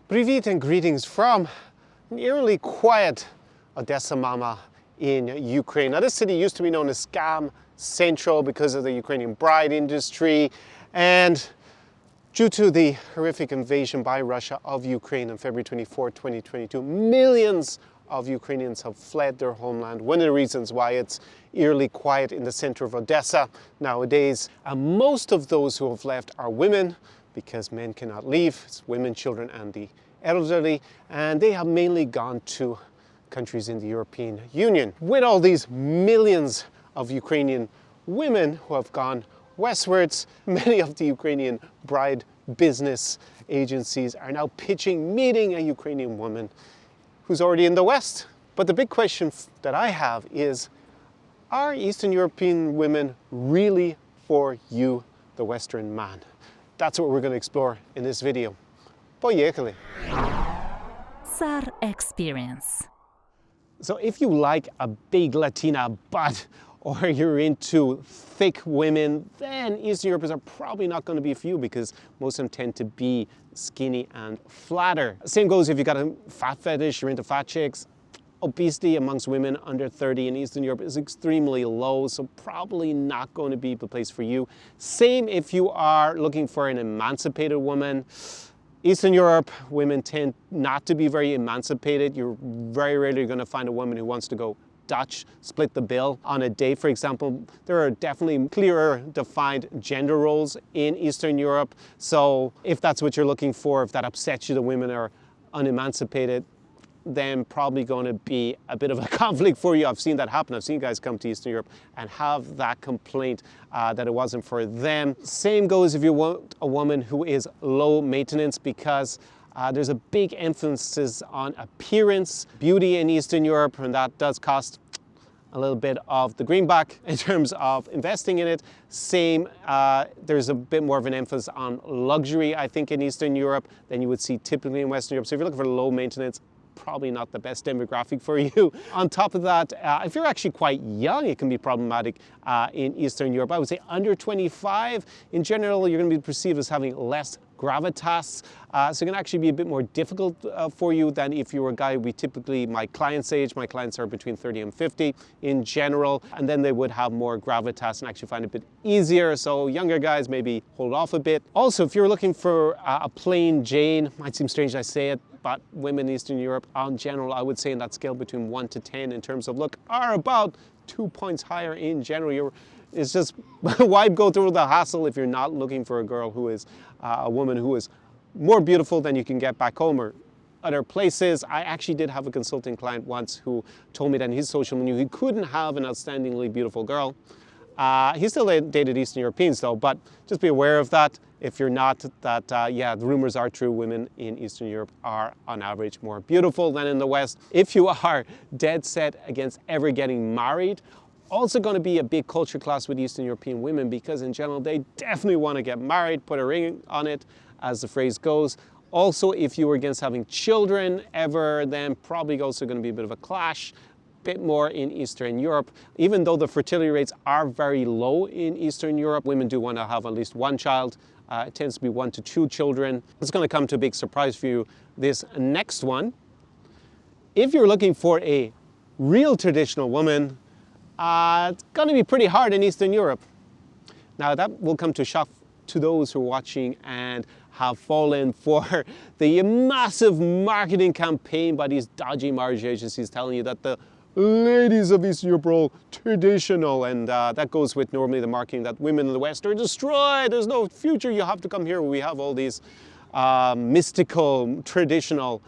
Привет and greetings from an eerily quiet Odessa Mama in Ukraine. Now, this city used to be known as Scam Central because of the Ukrainian bride industry, and due to the horrific invasion by Russia of Ukraine on February 24, 2022, millions of Ukrainians have fled their homeland. One of the reasons why it's eerily quiet in the center of Odessa nowadays. And most of those who have left are women, because men cannot leave. It's women, children, and the elderly, and they have mainly gone to countries in the European Union. With all these millions of Ukrainian women who have gone westwards, many of the Ukrainian bride business agencies are now pitching meeting a Ukrainian woman who's already in the West. But the big question that I have is, are Eastern European women really for you, the Western man? That's what we're going to explore in this video. Поехали! SAR Experience. So if you like a big Latina butt, or you're into thick women, then Eastern Europeans are probably not going to be for you, because most of them tend to be skinny and flatter. Same goes if you got a fat fetish, you're into fat chicks. Obesity amongst women under 30 in Eastern Europe is extremely low, so probably not going to be the place for you. Same if you are looking for an emancipated woman. Eastern Europe, women tend not to be very emancipated. You're very rarely going to find a woman who wants to go Dutch, split the bill on a date, for example. There are definitely clearer defined gender roles in Eastern Europe. So if that's what you're looking for, if that upsets you, the women are unemancipated, then probably going to be a bit of a conflict for you. I've seen that happen. I've seen guys come to Eastern Europe and have that complaint that it wasn't for them. Same goes if you want a woman who is low maintenance, because there's a big emphasis on appearance, beauty in Eastern Europe, and that does cost a little bit of the greenback in terms of investing in it. Same, there's a bit more of an emphasis on luxury, I think, in Eastern Europe than you would see typically in Western Europe. So if you're looking for low maintenance, probably not the best demographic for you. On top of that, if you're actually quite young, it can be problematic in Eastern Europe. I would say under 25, in general, you're going to be perceived as having less gravitas. So it can actually be a bit more difficult for you than if you were a guy. We typically, my clients' age, my clients are between 30 and 50 in general, and then they would have more gravitas and actually find it a bit easier. So younger guys maybe hold off a bit. Also, if you're looking for a plain Jane, might seem strange I say it, but women in Eastern Europe, in general, I would say in that scale between 1 to 10 in terms of look, are about 2 points higher in general. It's just, why go through the hassle if you're not looking for a girl who is a woman who is more beautiful than you can get back home or other places. I actually did have a consulting client once who told me that in his social media he couldn't have an outstandingly beautiful girl. He still dated Eastern Europeans though, but just be aware of that. If you're not, that yeah, the rumors are true. Women in Eastern Europe are on average more beautiful than in the West. If you are dead set against ever getting married, also going to be a big culture clash with Eastern European women, because in general they definitely want to get married, put a ring on it, as the phrase goes. Also, if you were against having children ever, then probably also going to be a bit of a clash. Bit more in Eastern Europe. Even though the fertility rates are very low in Eastern Europe, women do want to have at least one child. It tends to be 1 to 2 children. It's going to come to a big surprise for you, this next one. If you're looking for a real traditional woman, it's going to be pretty hard in Eastern Europe. Now that will come to shock to those who are watching and have fallen for the massive marketing campaign by these dodgy marriage agencies telling you that the ladies of Eastern Europe are all traditional, and that goes with normally the marketing that women in the West are destroyed, there's no future, you have to come here where we have all these mystical, traditional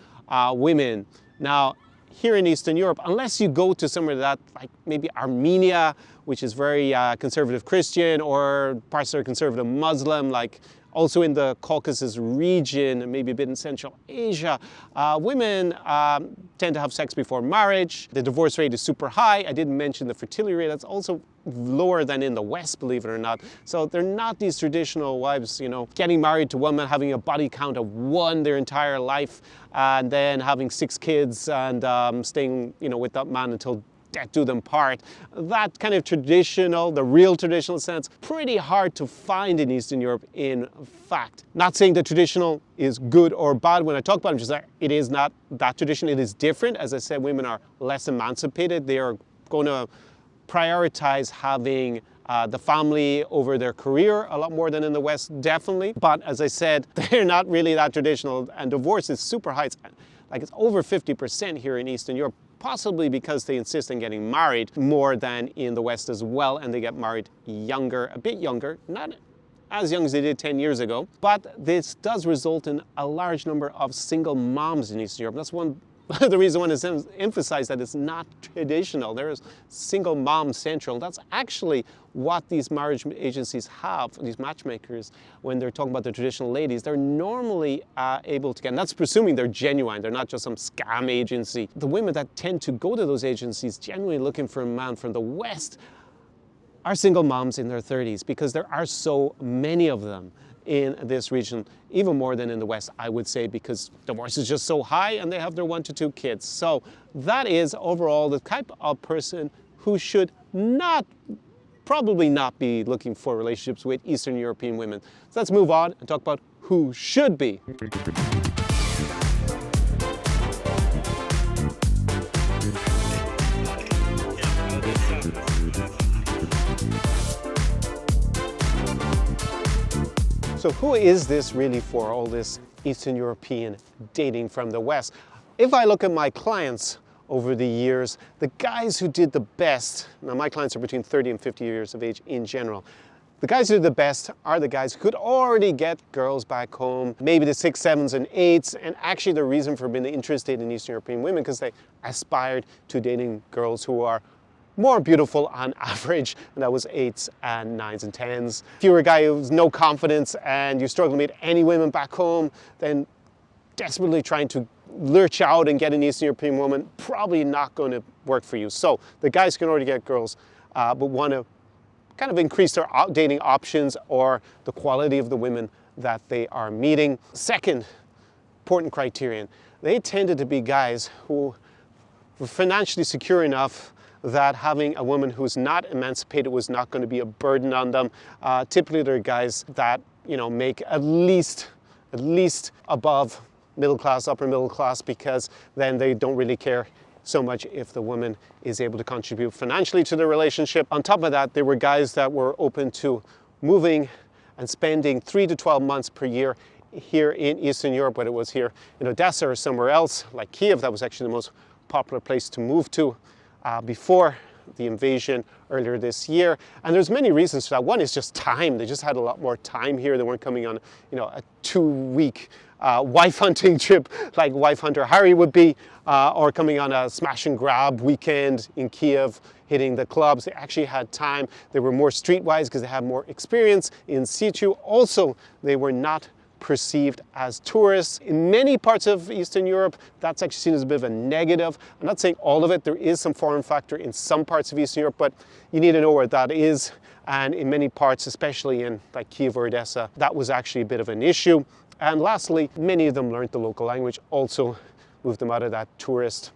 women. Now, here in Eastern Europe, unless you go to somewhere that, like maybe Armenia, which is very conservative Christian, or parts that are conservative Muslim, like also in the Caucasus region, and maybe a bit in Central Asia, women tend to have sex before marriage. The divorce rate is super high. I didn't mention the fertility rate. That's also lower than in the West, believe it or not. So they're not these traditional wives, you know, getting married to one man, having a body count of 1 their entire life, and then having 6 kids and staying, you know, with that man until death do them part. That kind of traditional, the real traditional sense, pretty hard to find in Eastern Europe, in fact. Not saying that traditional is good or bad. When I talk about it, just like, it is not that tradition. It is different. As I said, women are less emancipated. They are going to prioritize having the family over their career a lot more than in the West, definitely. But as I said, they're not really that traditional, and divorce is super high. It's over 50% here in Eastern Europe, possibly because they insist on getting married more than in the West as well, and they get married younger, a bit younger, not as young as they did 10 years ago. But this does result in a large number of single moms in Eastern Europe. That's one the reason I want to emphasize that it's not traditional. There is single mom central. That's actually what these marriage agencies have, these matchmakers, when they're talking about the traditional ladies. They're normally able to get, and that's presuming they're genuine. They're not just some scam agency. The women that tend to go to those agencies genuinely looking for a man from the West are single moms in their 30s, because there are so many of them in this region, even more than in the West, I would say, because divorce is just so high and they have their 1 to 2 kids. So that is overall the type of person who should probably not be looking for relationships with Eastern European women. So let's move on and talk about who should be. So who is this really for, all this Eastern European dating from the West? If I look at my clients over the years, the guys who did the best, now my clients are between 30 and 50 years of age in general, the guys who did the best are the guys who could already get girls back home, maybe the 6, 7s, and 8s, and actually the reason for being interested in Eastern European women, because they aspired to dating girls who are more beautiful on average, and that was 8s and 9s and 10s. If you're a guy who's no confidence and you struggle to meet any women back home, then desperately trying to lurch out and get an Eastern European woman, probably not going to work for you. So the guys can already get girls, but want to kind of increase their dating options or the quality of the women that they are meeting. Second important criterion, they tended to be guys who were financially secure enough that having a woman who's not emancipated was not going to be a burden on them. Typically, they're guys that make at least above middle class, upper middle class, because then they don't really care so much if the woman is able to contribute financially to the relationship. On top of that, there were guys that were open to moving and spending 3 to 12 months per year here in Eastern Europe, whether it was here in Odessa or somewhere else, like Kiev. That was actually the most popular place to move to before the invasion earlier this year. And there's many reasons for that. One is just time. They just had a lot more time here. They weren't coming on, a 2-week wife hunting trip like wife hunter Harry would be, or coming on a smash and grab weekend in Kiev, hitting the clubs. They actually had time. They were more streetwise because they had more experience in situ. Also, they were not perceived as tourists. In many parts of Eastern Europe, that's actually seen as a bit of a negative. I'm not saying all of it. There is some foreign factor in some parts of Eastern Europe, but you need to know where that is. And in many parts, especially in like Kiev or Odessa, that was actually a bit of an issue. And lastly, many of them learned the local language, also moved them out of that tourist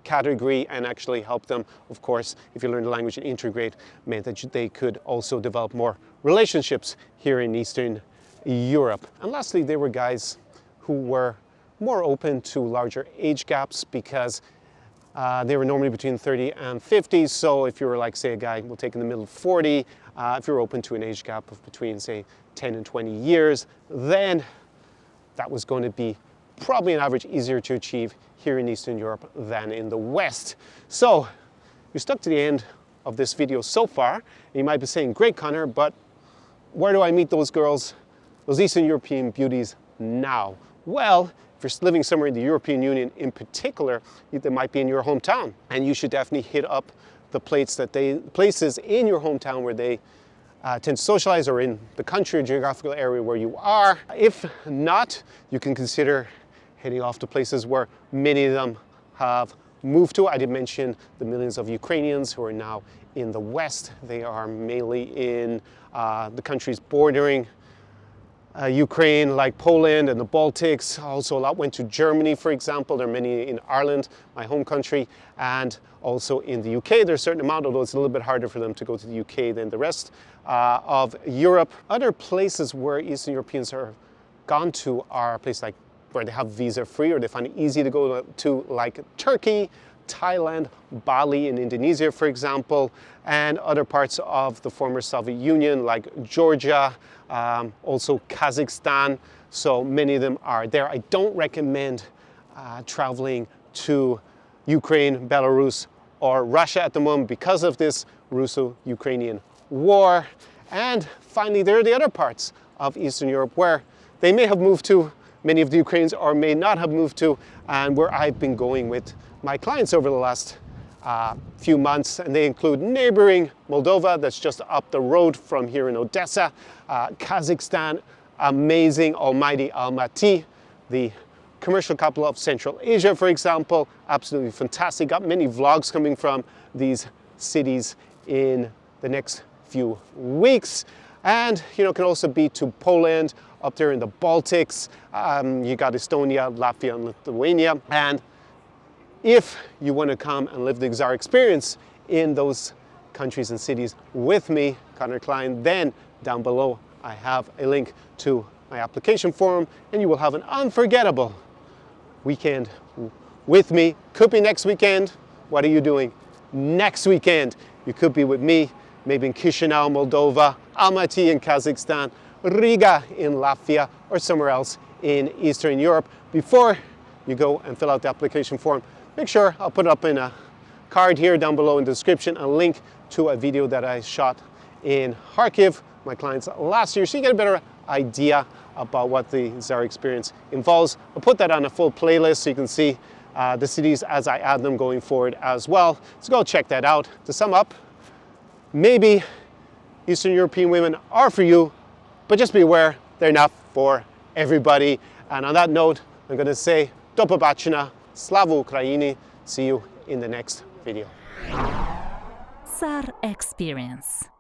category and actually helped them, of course, if you learn the language and integrate, meant that they could also develop more relationships here in Eastern Europe. And lastly, there were guys who were more open to larger age gaps because they were normally between 30 and 50. So if you were like, say, a guy, we'll take in the middle of 40, if you're open to an age gap of between, say, 10 and 20 years, then that was going to be probably on average easier to achieve here in Eastern Europe than in the West. So you're stuck to the end of this video so far. And you might be saying, great, Connor, but where do I meet those girls, those Eastern European beauties now? Well, if you're living somewhere in the European Union in particular, they might be in your hometown. And you should definitely hit up the places in your hometown where they tend to socialize, or in the country or geographical area where you are. If not, you can consider heading off to places where many of them have moved to. I did mention the millions of Ukrainians who are now in the West. They are mainly in the countries bordering Ukraine, like Poland and the Baltics. Also a lot went to Germany, for example. There are many in Ireland, my home country, and also in the UK. There's a certain amount, although it's a little bit harder for them to go to the UK than the rest of Europe. Other places where Eastern Europeans are gone to are places like where they have visa-free or they find it easy to go to, like Turkey, Thailand, Bali in Indonesia, for example, and other parts of the former Soviet Union like Georgia, also Kazakhstan. So many of them are there. I don't recommend traveling to Ukraine, Belarus, or Russia at the moment because of this Russo-Ukrainian war. And finally, there are the other parts of Eastern Europe where they may have moved to, many of the Ukrainians, or may not have moved to, and where I've been going with my clients over the last few months, and they include neighboring Moldova, that's just up the road from here in Odessa, Kazakhstan, amazing almighty Almaty, the commercial capital of Central Asia, for example, absolutely fantastic. Got many vlogs coming from these cities in the next few weeks. And can also be to Poland, up there in the Baltics. You got Estonia, Latvia, and Lithuania. And if you want to come and live the Czar experience in those countries and cities with me, Connor Klein, then down below I have a link to my application form, and you will have an unforgettable weekend with me. Could be next weekend. What are you doing next weekend? You could be with me, maybe in Chisinau, Moldova, Almaty in Kazakhstan, Riga in Latvia, or somewhere else in Eastern Europe. Before you go and fill out the application form, make sure I'll put it up in a card here down below in the description, a link to a video that I shot in Kharkiv, my clients last year, so you get a better idea about what the Czar experience involves. I'll put that on a full playlist so you can see the cities as I add them going forward as well. So go check that out. To sum up, maybe Eastern European women are for you, but just be aware they're not for everybody. And on that note, I'm going to say do побачення, слава Україні. See you in the next video. Czar Experience.